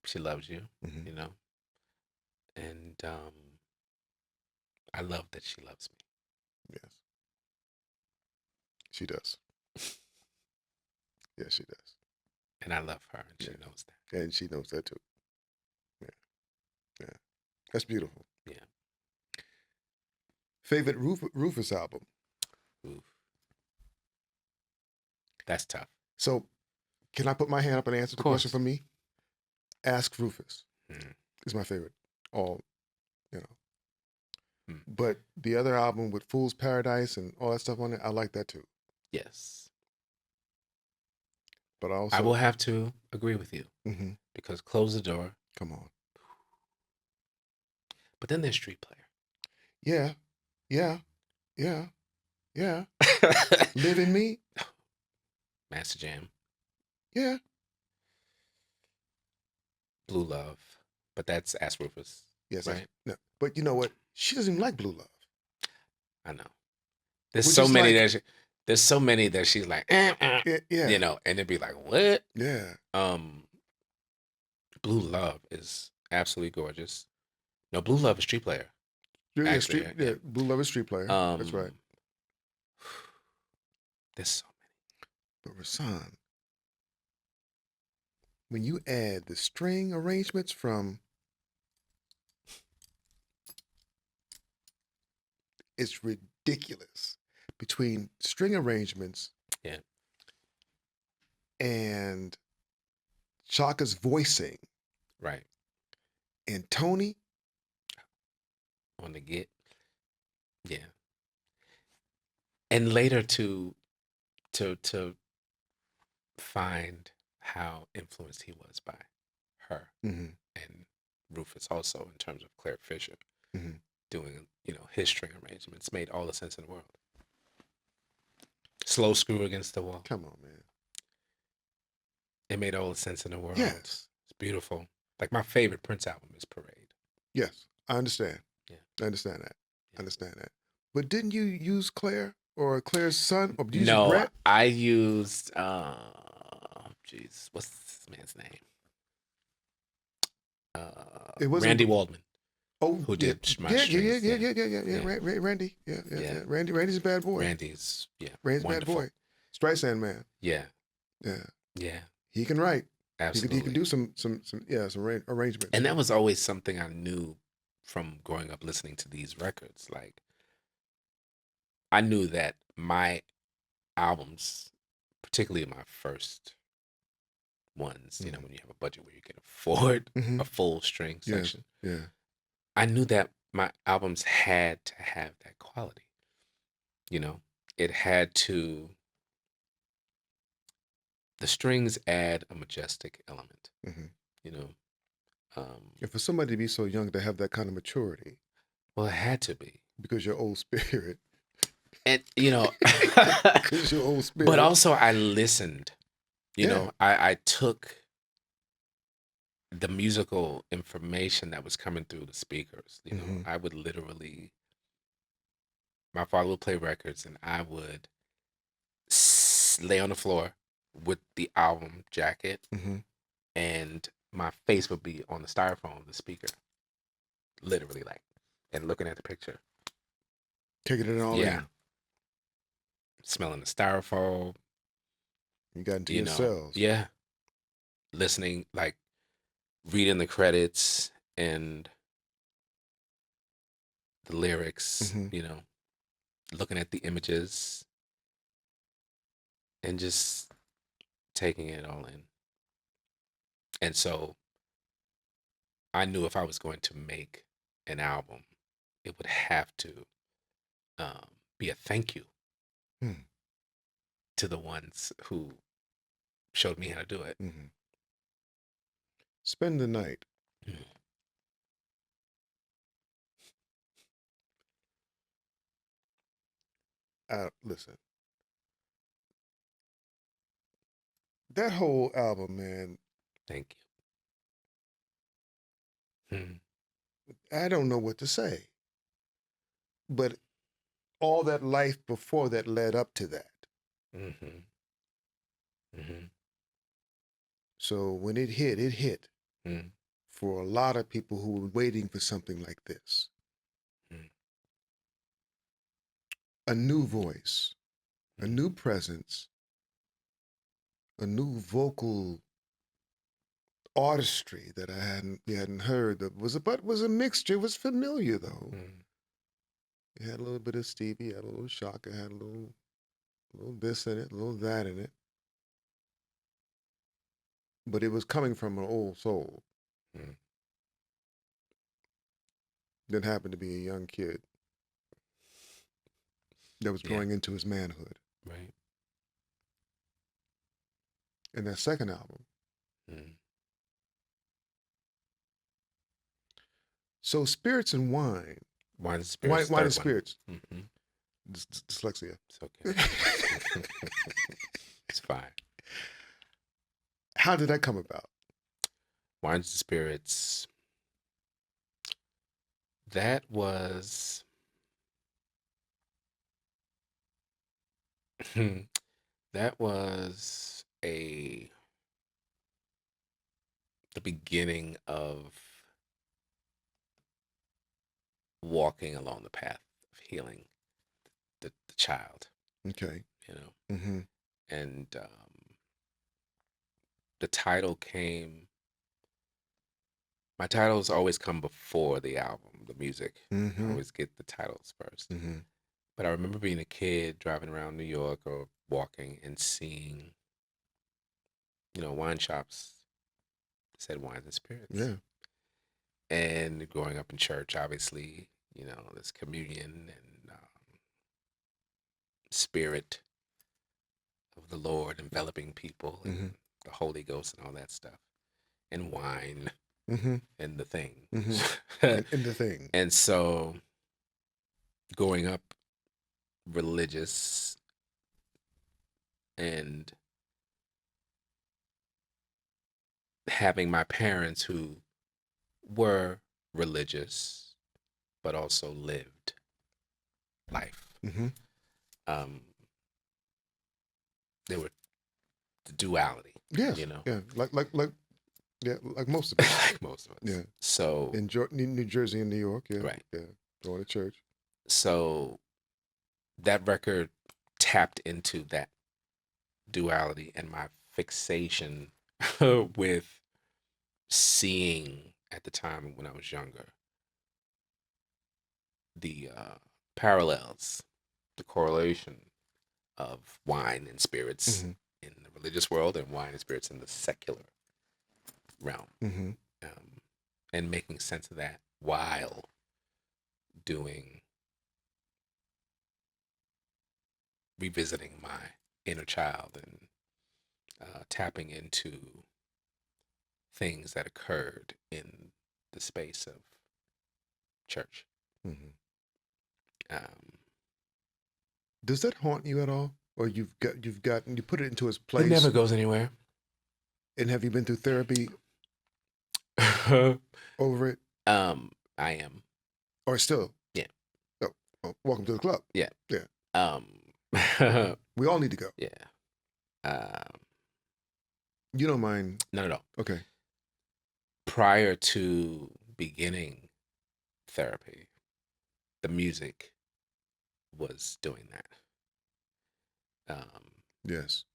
She loves you. Mm-hmm. You know. And I love that she loves me. Yes. She does. Yes, she does. And I love her, and she Yeah. knows that. And she knows that too. Yeah. Yeah. That's beautiful. Yeah. Favorite Rufus album? Oof. That's tough. So, Can I put my hand up and answer Of the question course. for me? Ask Rufus Mm, is my favorite. All, you know. mm. But the other album with Fool's Paradise and all that stuff on it, I like that too. Yes. But I I also, will have to agree with you mm-hmm, because Close the Door. come on. But then there's Street Yeah, yeah, yeah, yeah. Player. Live in Me, Master Jam. yeah. Blue Love. But that's Ask Rufus, Yes, that's, right? no. But you know what? She doesn't even like Blue Love, I know. There's which so is many like, there's so many that she's like, yeah, yeah, you know, and it'd be like, what? yeah. Um, Blue Love is absolutely gorgeous. No, Blue Love is Street Player. Yeah, yeah, Actually, street, yeah. Blue Love is Street Player. That's right. Um, there's so But Rahsaan, when you add the string arrangements from, it's ridiculous. Between string arrangements yeah, and Chaka's voicing right and Tony, on the get, yeah, and later to find how influenced he was by her mm-hmm, and Rufus also in terms of Claire Fisher mm-hmm. doing his string arrangements made all the sense in the world. Slow Screw Against the Wall. Come on, man. It made all the sense in the world. Yes, It's beautiful. Like my favorite Prince album is Parade. yes, I understand. Yeah. I understand that. I Yeah. understand that. But didn't you use Claire or Claire's son, or did you use No, Brett? I used jeez, what's this man's name? It wasn't. Randy Waldman, Oh, who yeah, did my yeah, yeah, yeah, strings. yeah, Yeah, yeah, yeah, yeah. yeah, Randy, yeah, yeah, yeah. yeah. Randy's a bad boy. Randy's Randy's a bad wonderful. boy. Streisand man. Yeah, Yeah, yeah, he can write. He can absolutely. do some arrangements. And that was always something I knew from growing up listening to these records. Like I knew that my albums, particularly my first ones, Mm-hmm. when you have a budget where you can afford Mm-hmm. a full string Yes, section, yeah. I knew that my albums had to have that quality. It had to, the strings add a majestic element, Mm-hmm. you know. And for somebody to be so young to have that kind of maturity, Well, it had to be. because you're old spirit, And, because you're old spirit. but also I listened, Yeah. I took the musical information that was coming through the speakers. Mm-hmm. I would literally, my father would play records and I would lay on the floor with the album jacket Mm-hmm. and my face would be on the styrofoam of the speaker, literally, like, and looking at the picture. Taking it all Yeah. in. Smelling the styrofoam, You got into your cells. yeah, listening, like reading the credits and the lyrics, Mm-hmm. looking at the images and just taking it all in. And so I knew if I was going to make an album, it would have to be a thank you Hmm. to the ones who showed me how to do it. Mm-hmm. Spend the Night. Mm. Listen, that whole album, man. Thank you. Mm. I don't know what to say, but all that life before that led up to that. Mm-hmm. Mm-hmm. So when it hit Mm. for a lot of people who were waiting for something like this. Mm. A new voice, a Mm. new presence, a new vocal artistry that we hadn't heard. That was a mixture. It was familiar though. Mm. It had a little bit of Stevie, had a little Shaka, had a little this in it, a little that in it. but it was coming from an old soul Mm. that happened to be a young kid that was Yeah. growing into his manhood. Right. And that second album. Mm. So spirits and wine. Wine and Spirits, Wine and third one. spirits. Mm-hmm. Dyslexia. It's okay. It's fine. How did that come about? Wines and Spirits. That was that was the beginning of walking along the path of healing the child, Okay. you know. Mm-hmm. And the title came. My titles always come before the album, the music. I Mm-hmm. always get the titles first. Mm-hmm. But I remember being a kid driving around New York or walking and seeing, wine shops that said Wines and Spirits. Yeah. And growing up in church, obviously, there's communion and spirit of the Lord enveloping people and Mm-hmm. the Holy Ghost and all that stuff, and wine Mm-hmm. and the thing. Mm-hmm. And the thing. And so growing up religious and having my parents who were religious but also lived life. Mm-hmm. Um, they were the duality, Yes. Yeah. Like most of us. like most of us. Yeah. So In New Jersey and New York. Yeah. right. Yeah. Going to church. So that record tapped into that duality and my fixation with seeing at the time when I was younger the parallels, the correlation of wine and spirits Mm-hmm. in the religious world and wine and spirits in the secular realm, Mm-hmm. and making sense of that while doing revisiting my inner child and tapping into things that occurred in the space of church. Mm-hmm. Um, Does that haunt you at all? Or you put it into its it place? never goes anywhere. And have you been through therapy over it? I am. Or still? Yeah. Oh, welcome to the club. Yeah. Yeah. We all need to go. Yeah. Um, You don't mind? Not at all. Okay. Prior to beginning therapy, the music was doing that. Yes.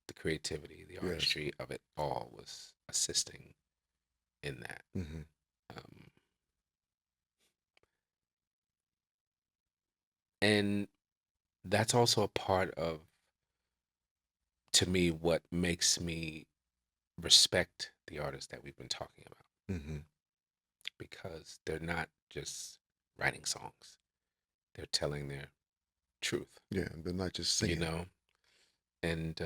The creativity, the Yes. artistry of it all was assisting in that. Mm-hmm. And that's also a part of, to me, what makes me respect the artists that we've been talking about, Mm-hmm. because they're not just writing songs, they're telling their truth, Yeah, they're not just singing. And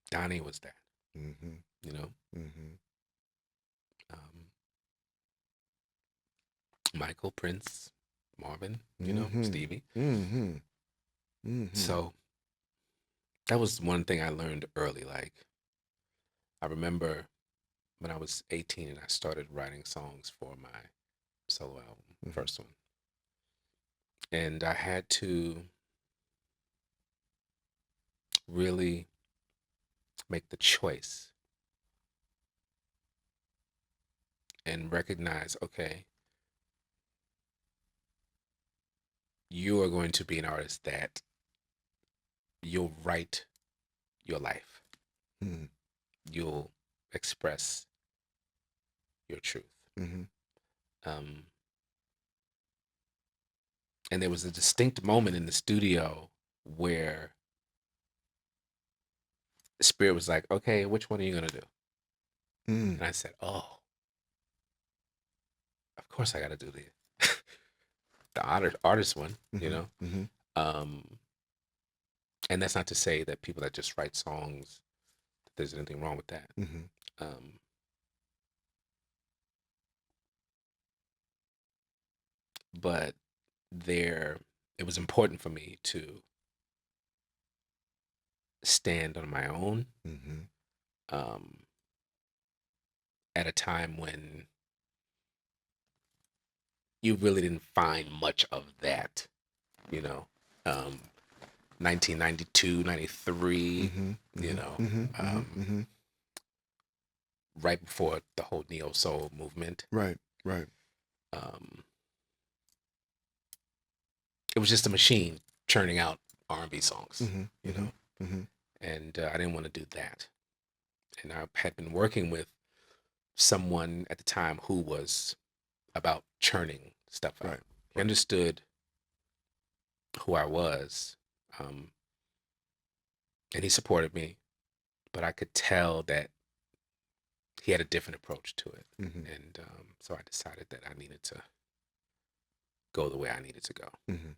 Donnie was that, Mm-hmm. Mm-hmm. um, Michael, Prince, Marvin, Mm-hmm. Stevie. Mm-hmm. Mm-hmm. So that was one thing I learned early. Like, I remember when I was 18 and I started writing songs for my solo album, first one. And I had to really make the choice and recognize, okay, you are going to be an artist that you'll write your life. Mm-hmm. You'll express your truth. Mm-hmm. And there was a distinct moment in the studio where the spirit was like, okay, which one are you going to do? And I said, oh, of course I got to do the artist one, you know. Um, and that's not to say that people that just write songs, that there's anything wrong with that. Um, but it was important for me to stand on my own um, at a time when you really didn't find much of that, you know. Um, 1992, 93, you know, right before the whole neo soul movement. Right, right. Um, it was just a machine churning out R&B songs, you know, and I didn't want to do that. And I had been working with someone at the time who was about churning stuff out. Right. He understood who I was, um, and he supported me, but I could tell that he had a different approach to it. And so I decided that I needed to go the way I needed to go. And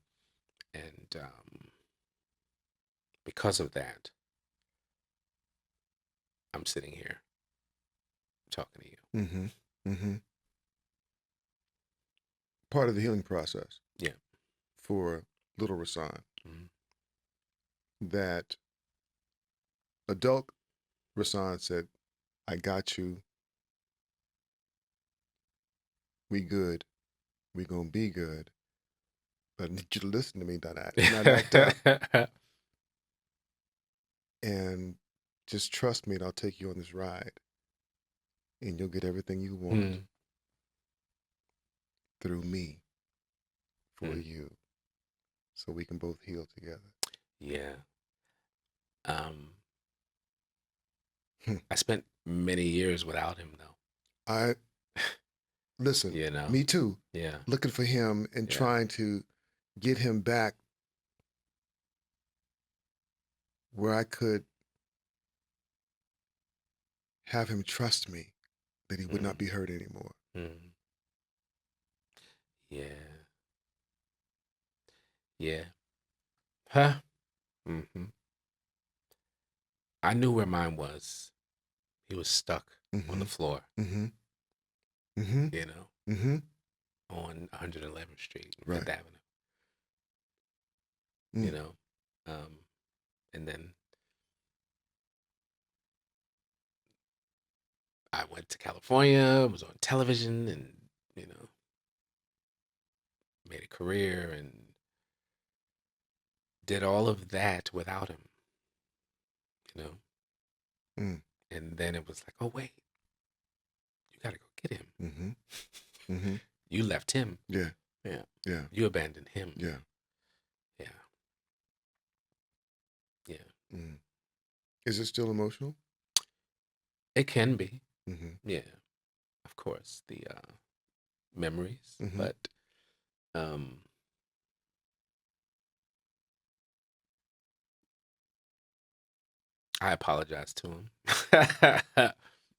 because of that, I'm sitting here talking to you. Part of the healing process. Yeah. For little Rahsaan. That adult Rahsaan said, I got you. We good. We gonna be good. But I need you to listen to me, not act up. And just trust me and I'll take you on this ride. And you'll get everything you want through me for you. So we can both heal together. Yeah. I spent many years without him though. Listen, You know? Me too. Yeah. Looking for him and trying to get him back where I could have him trust me that he would not be hurt anymore. Yeah. Yeah. Huh? I knew where mine was. He was stuck on the floor. You know? On 111th Street, Fifth Avenue. You know? And then I went to California, was on television, and, you know, made a career and did all of that without him, you know? And then it was like, oh, wait, you got to go get him. You left him. Yeah. Yeah. Yeah. You abandoned him. Yeah. Yeah. Yeah. Is it still emotional? It can be. Yeah. Of course, the memories, but I apologize to him.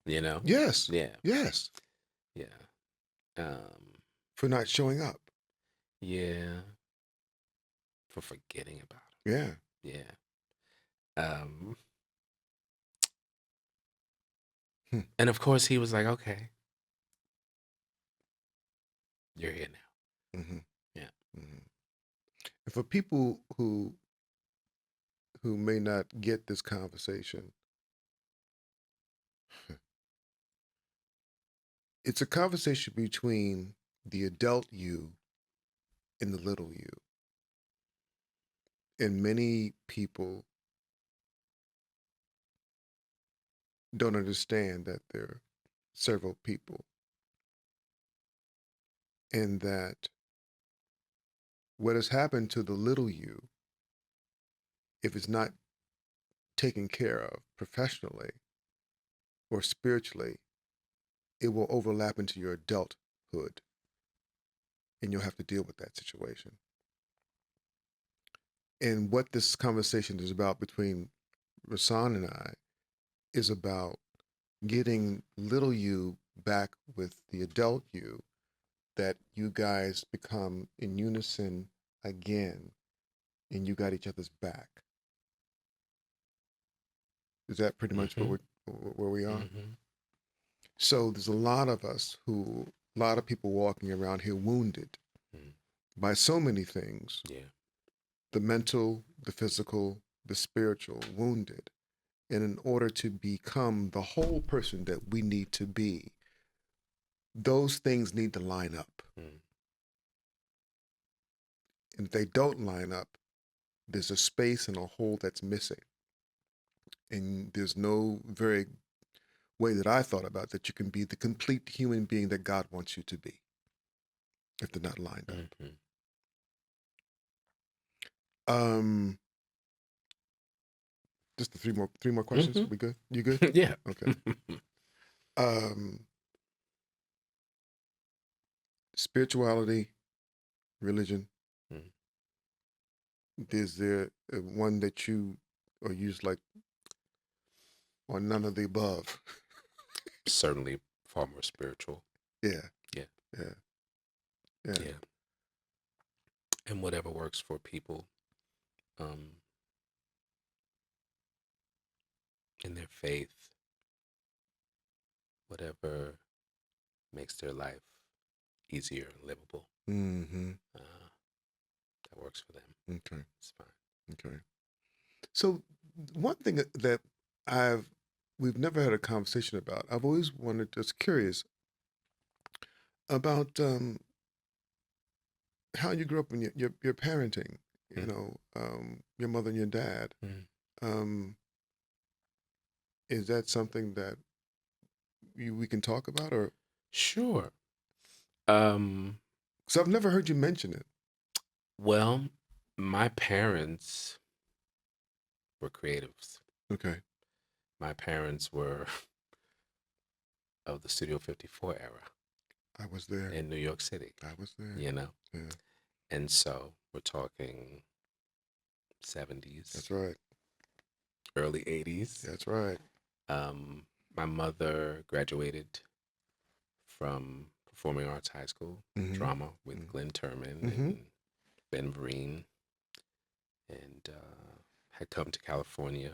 You know? Yes. Yeah. Yes. Yeah. For not showing up. Yeah. For forgetting about him. Yeah. Yeah. And of course he was like, okay, you're here now. Yeah. And for people who may not get this conversation, it's a conversation between the adult you and the little you. And many people don't understand that there are several people, and that what has happened to the little you, if it's not taken care of professionally or spiritually, it will overlap into your adulthood, and you'll have to deal with that situation. And what this conversation is about between Rahsaan and I is about getting little you back with the adult you, that you guys become in unison again and you got each other's back. Is that pretty much Mm-hmm. where we are? Mm-hmm. So there's a lot of people walking around here wounded Mm. by so many things, Yeah. the mental, the physical, the spiritual, wounded. And in order to become the whole person that we need to be, those things need to line up. Mm. And if they don't line up, there's a space and a hole that's missing. And there's no very way that I thought about that you can be the complete human being that God wants you to be if they're not lined up. Mm-hmm. Um, just the three more questions. Mm-hmm. We good? You good? Yeah. Okay. Um, spirituality, religion. Mm. Is there one that you or use like, or none of the above? Certainly far more spiritual. Yeah, Yeah. yeah, yeah. Yeah. And whatever works for people um, in their faith, whatever makes their life easier and livable, Mm-hmm. that works for them. Okay. It's fine. Okay. So one thing that I've we've never had a conversation about. I've always wanted, just curious about how you grew up in your parenting. You Mm. know, your mother and your dad. Mm. Um, is that something that we can talk about, or Sure. Um, because I've never heard you mention it? well, my parents were creatives. Okay, My parents were of the Studio 54 era I was there. in New York City, I was there. you know? Yeah, And so we're talking 70s, that's right. early 80s. That's right. Um, my mother graduated from Performing Arts High School, Mm-hmm. drama with Glenn Turman Mm-hmm. and Ben Vereen, and had come to California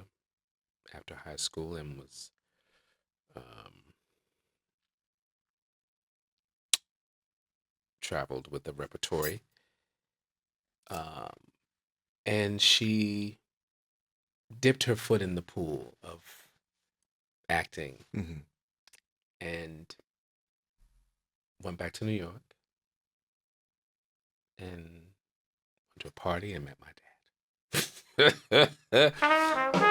after high school and was um, traveled with the repertory. Um, and she dipped her foot in the pool of acting Mm-hmm. and went back to New York and went to a party and met my dad.